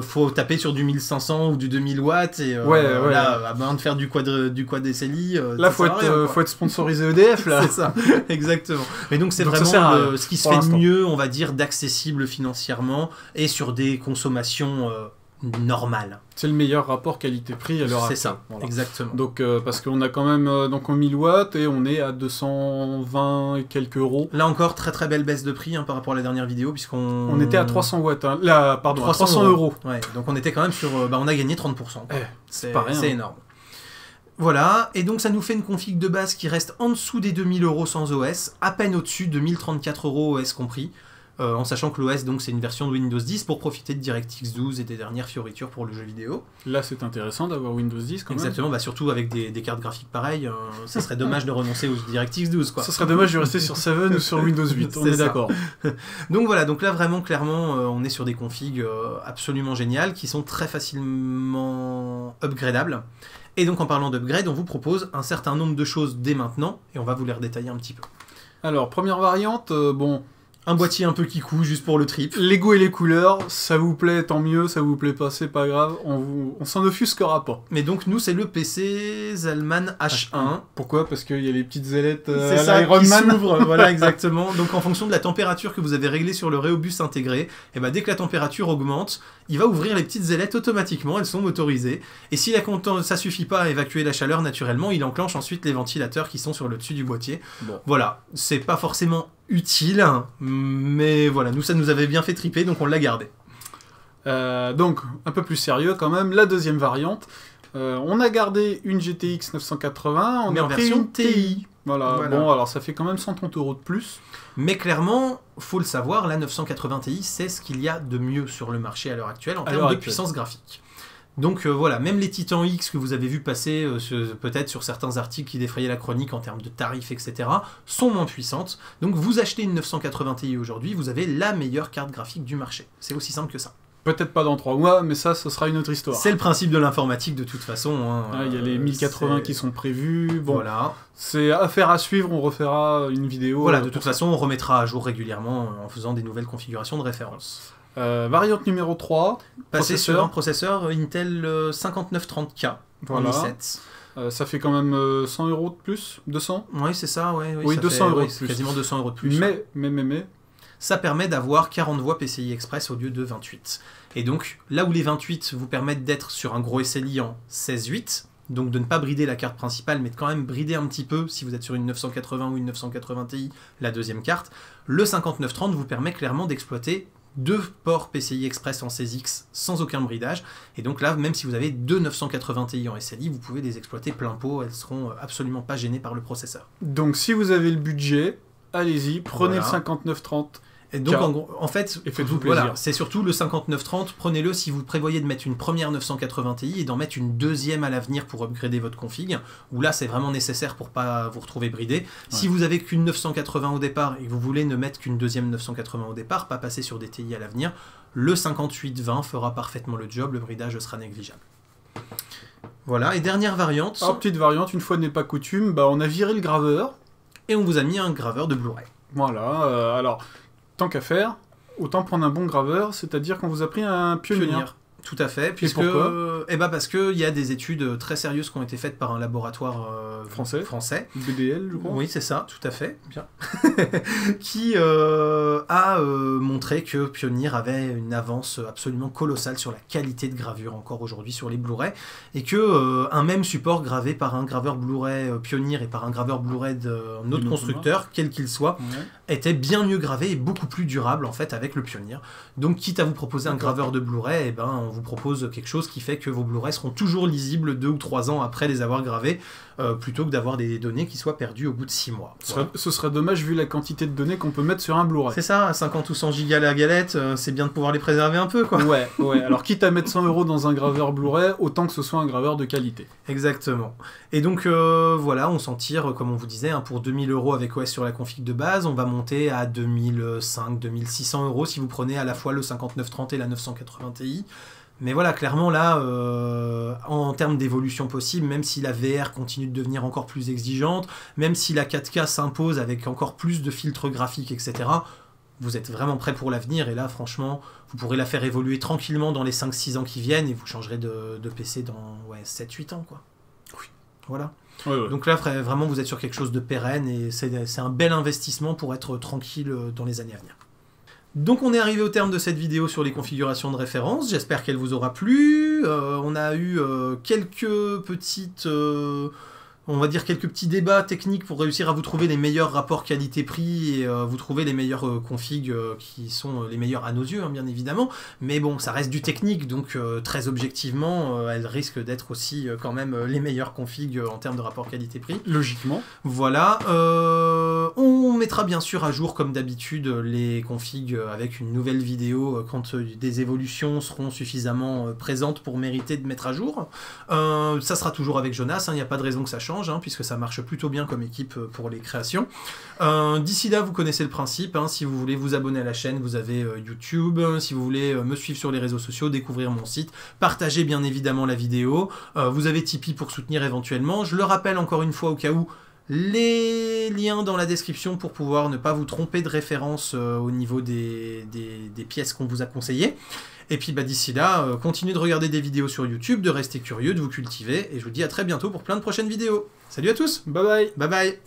faut taper sur du 1500 ou du 2000 watts, et là, à moins de faire du quad SLI... là, faut être sponsorisé EDF, là. C'est ça, exactement. Mais donc c'est vraiment ce qui se fait de mieux, on va dire, d'accessible financièrement, et sur des consommations... normal. C'est le meilleur rapport qualité-prix à l'heure actuelle. C'est ça, voilà. Exactement. Donc, parce qu'on a quand même en 1000 watts et on est à 220 et quelques euros. Là encore, très très belle baisse de prix par rapport à la dernière vidéo, puisqu'on... était à 300 watts, hein. Là, pardon, 300 euros. Ouais, donc on était quand même sur... on a gagné 30%. C'est pas rien. C'est énorme. Voilà, et donc ça nous fait une config de base qui reste en dessous des 2000 € sans OS, à peine au-dessus de 1034 € OS compris. En sachant que l'OS, donc, c'est une version de Windows 10 pour profiter de DirectX 12 et des dernières fioritures pour le jeu vidéo. Là, c'est intéressant d'avoir Windows 10 quand même. Exactement, surtout avec des cartes graphiques pareilles, ça serait dommage de renoncer aux DirectX 12, quoi. Ça serait dommage de rester sur 7 ou sur Windows 8, on est d'accord. Donc voilà, donc là, vraiment, clairement, on est sur des configs absolument géniales qui sont très facilement upgradables. Et donc, en parlant d'upgrade, on vous propose un certain nombre de choses dès maintenant, et on va vous les redétailler un petit peu. Alors, première variante, un boîtier un peu kikou, juste pour le trip. Les goûts et les couleurs, ça vous plaît, tant mieux, ça vous plaît pas, c'est pas grave, on s'en offusquera pas. Mais donc nous, c'est le PC Zalman H1. Pourquoi ? Parce qu'il y a les petites ailettes à l'Iron Man. Voilà, exactement. Donc en fonction de la température que vous avez réglée sur le Rhéobus intégré, et dès que la température augmente, il va ouvrir les petites ailettes automatiquement, elles sont motorisées. Et si ça suffit pas à évacuer la chaleur naturellement, il enclenche ensuite les ventilateurs qui sont sur le dessus du boîtier. Bon. Voilà, c'est pas forcément utile, mais voilà, ça nous avait bien fait triper, donc on l'a gardé. Donc, un peu plus sérieux quand même, la deuxième variante, on a gardé une GTX 980, on mais a en pris version une TI. Voilà, bon, alors ça fait quand même 130 € de plus. Mais clairement, faut le savoir, la 980 Ti, c'est ce qu'il y a de mieux sur le marché à l'heure actuelle en termes de puissance graphique. Donc voilà, même les Titan X que vous avez vu passer peut-être sur certains articles qui défrayaient la chronique en termes de tarifs, etc., sont moins puissantes. Donc vous achetez une 980 Ti aujourd'hui, vous avez la meilleure carte graphique du marché. C'est aussi simple que ça. Peut-être pas dans 3 mois, mais ça, ce sera une autre histoire. C'est le principe de l'informatique de toute façon. Il y a les 1080 qui sont prévus. Bon, voilà. C'est affaire à suivre, on refera une vidéo. Voilà, de toute façon, on remettra à jour régulièrement en faisant des nouvelles configurations de référence. Variante numéro 3. Passer sur un processeur Intel 5930K en i7. Ça fait quand même 100 € de plus 200 ? Oui, c'est ça, oui, 200 € de plus. Quasiment 200 € de plus. Mais... ça permet d'avoir 40 voix PCI Express au lieu de 28. Et donc, là où les 28 vous permettent d'être sur un gros SLI en 16/8, donc de ne pas brider la carte principale, mais de quand même brider un petit peu, si vous êtes sur une 980 ou une 980 Ti, la deuxième carte, le 5930 vous permet clairement d'exploiter 2 ports PCI Express en 16X sans aucun bridage. Et donc là, même si vous avez 2 980 Ti en SLI, vous pouvez les exploiter plein pot, elles seront absolument pas gênées par le processeur. Donc si vous avez le budget, allez-y, prenez le 5930. Et donc en fait, et faites-vous plaisir. Voilà, c'est surtout le 5930, prenez-le si vous prévoyez de mettre une première 980 Ti et d'en mettre une deuxième à l'avenir pour upgrader votre config, où là c'est vraiment nécessaire pour pas vous retrouver bridé. Ouais. Si vous avez qu'une 980 au départ et que vous voulez ne mettre qu'une deuxième 980 au départ, pas passer sur des Ti à l'avenir, le 5820 fera parfaitement le job, le bridage sera négligeable. Voilà, et dernière variante. Alors, petite variante, une fois n'est pas coutume, on a viré le graveur. Et on vous a mis un graveur de Blu-ray. Voilà, alors... tant qu'à faire, autant prendre un bon graveur, c'est-à-dire qu'on vous a pris un Pioneer. Tout à fait, puisque parce qu'il y a des études très sérieuses qui ont été faites par un laboratoire français. BDL, je crois. Oui, c'est ça, tout à fait, bien. Qui a montré que Pioneer avait une avance absolument colossale sur la qualité de gravure encore aujourd'hui sur les Blu-ray, et que un même support gravé par un graveur Blu-ray Pioneer et par un graveur Blu-ray d'un autre constructeur, quel qu'il soit, était bien mieux gravé et beaucoup plus durable en fait avec le Pioneer. Donc quitte à vous proposer un graveur de Blu-ray, eh ben, on vous propose quelque chose qui fait que vos Blu-ray seront toujours lisibles 2 ou 3 ans après les avoir gravés, plutôt que d'avoir des données qui soient perdues au bout de 6 mois. Ce serait dommage vu la quantité de données qu'on peut mettre sur un Blu-ray. C'est ça, à 50 ou 100 gigas la galette, c'est bien de pouvoir les préserver un peu, quoi. Ouais, alors quitte à mettre 100 € dans un graveur Blu-ray, autant que ce soit un graveur de qualité. Exactement. Et donc voilà, on s'en tire, comme on vous disait, pour 2000 € avec OS sur la config de base, on va monter à 2500-2600 € si vous prenez à la fois le 5930 et la 980 Ti. Mais voilà, clairement là, en termes d'évolution possible, même si la VR continue de devenir encore plus exigeante, même si la 4K s'impose avec encore plus de filtres graphiques, etc., vous êtes vraiment prêt pour l'avenir, et là, franchement, vous pourrez la faire évoluer tranquillement dans les 5-6 ans qui viennent, et vous changerez de PC dans 7-8 ans, quoi. Oui. Voilà. Ouais. Donc là, vraiment, vous êtes sur quelque chose de pérenne, et c'est un bel investissement pour être tranquille dans les années à venir. Donc on est arrivé au terme de cette vidéo sur les configurations de référence, j'espère qu'elle vous aura plu. On a eu quelques petites... on va dire quelques petits débats techniques pour réussir à vous trouver les meilleurs rapports qualité-prix et vous trouver les meilleurs configs qui sont les meilleurs à nos yeux, bien évidemment. Mais bon, ça reste du technique, donc très objectivement, elles risquent d'être aussi quand même les meilleurs configs en termes de rapport qualité-prix. Logiquement. Voilà. On mettra bien sûr à jour, comme d'habitude, les configs avec une nouvelle vidéo quand des évolutions seront suffisamment présentes pour mériter de mettre à jour. Ça sera toujours avec Jonas, il n'y a pas de raison que ça change, puisque ça marche plutôt bien comme équipe pour les créations. D'ici là, vous connaissez le principe, si vous voulez vous abonner à la chaîne, vous avez YouTube, si vous voulez me suivre sur les réseaux sociaux, découvrir mon site, partagez bien évidemment la vidéo, vous avez Tipeee pour soutenir éventuellement, je le rappelle encore une fois au cas où, les liens dans la description pour pouvoir ne pas vous tromper de référence au niveau des pièces qu'on vous a conseillées. Et puis d'ici là, continuez de regarder des vidéos sur YouTube, de rester curieux, de vous cultiver, et je vous dis à très bientôt pour plein de prochaines vidéos. Salut à tous. Bye bye. Bye bye.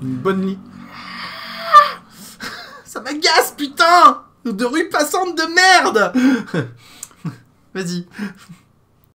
Une bonne ligne. Ça m'agace, putain! De rue passante de merde! Vas-y.